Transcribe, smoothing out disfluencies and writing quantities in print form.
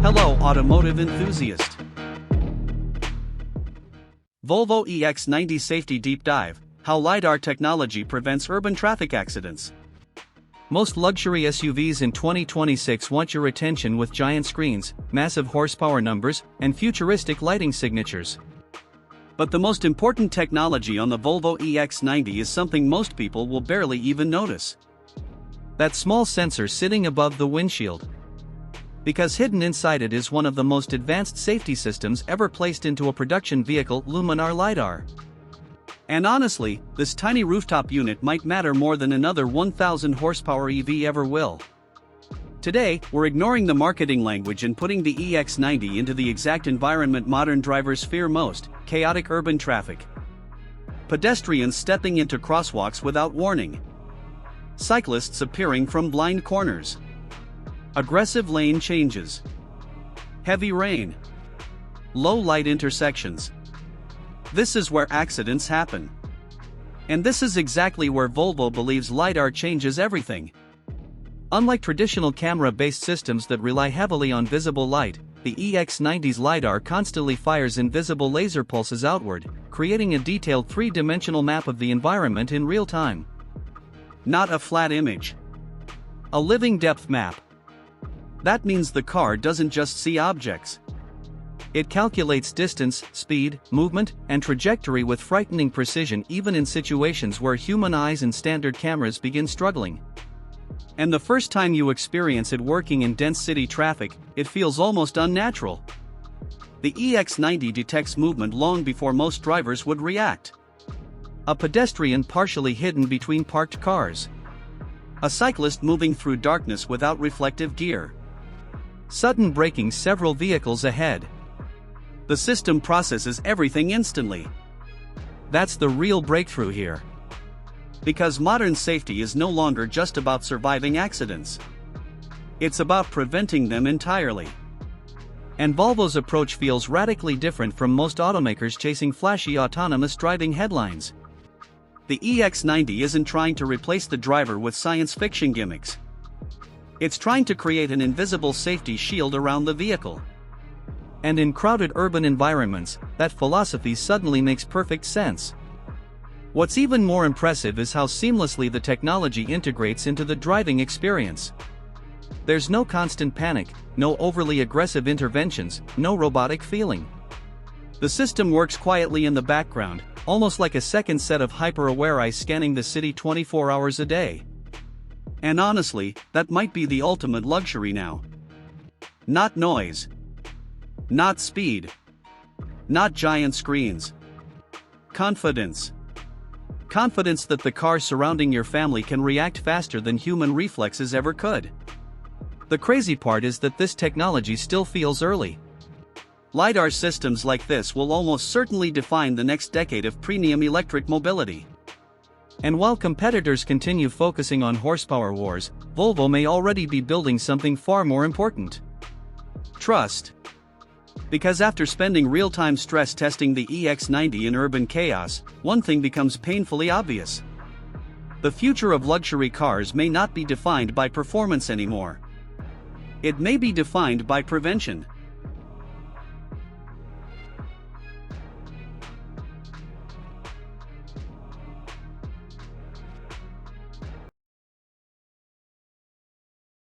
Hello, automotive enthusiast. Volvo EX90 Safety Deep Dive: How LiDAR Technology Prevents Urban Traffic Accidents. Most luxury SUVs in 2026 want your attention with giant screens, massive horsepower numbers, and futuristic lighting signatures. But the most important technology on the Volvo EX90 is something most people will barely even notice. That small sensor sitting above the windshield. Because hidden inside it is one of the most advanced safety systems ever placed into a production vehicle, Luminar LiDAR. And honestly, this tiny rooftop unit might matter more than another 1,000 horsepower EV ever will. Today, we're ignoring the marketing language and putting the EX90 into the exact environment modern drivers fear most: chaotic urban traffic. Pedestrians stepping into crosswalks without warning. Cyclists appearing from blind corners. Aggressive lane changes. Heavy rain. Low light intersections. This is where accidents happen. And this is exactly where Volvo believes LiDAR changes everything. Unlike traditional camera-based systems that rely heavily on visible light, the EX90's LiDAR constantly fires invisible laser pulses outward, creating a detailed three-dimensional map of the environment in real time. Not a flat image. A living depth map. That means the car doesn't just see objects. It calculates distance, speed, movement, and trajectory with frightening precision, even in situations where human eyes and standard cameras begin struggling. And the first time you experience it working in dense city traffic, it feels almost unnatural. The EX90 detects movement long before most drivers would react. A pedestrian partially hidden between parked cars. A cyclist moving through darkness without reflective gear. Sudden braking several vehicles ahead. The system processes everything instantly. That's the real breakthrough here. Because modern safety is no longer just about surviving accidents. It's about preventing them entirely. And Volvo's approach feels radically different from most automakers chasing flashy autonomous driving headlines. The EX90 isn't trying to replace the driver with science fiction gimmicks. It's trying to create an invisible safety shield around the vehicle. And in crowded urban environments, that philosophy suddenly makes perfect sense. What's even more impressive is how seamlessly the technology integrates into the driving experience. There's no constant panic, no overly aggressive interventions, no robotic feeling. The system works quietly in the background, almost like a second set of hyper-aware eyes scanning the city 24 hours a day. And honestly, that might be the ultimate luxury now. Not noise. Not speed. Not giant screens. Confidence. Confidence that the car surrounding your family can react faster than human reflexes ever could. The crazy part is that this technology still feels early. LiDAR systems like this will almost certainly define the next decade of premium electric mobility. And while competitors continue focusing on horsepower wars, Volvo may already be building something far more important. Trust. Because after spending real-time stress testing the EX90 in urban chaos, one thing becomes painfully obvious. The future of luxury cars may not be defined by performance anymore. It may be defined by prevention.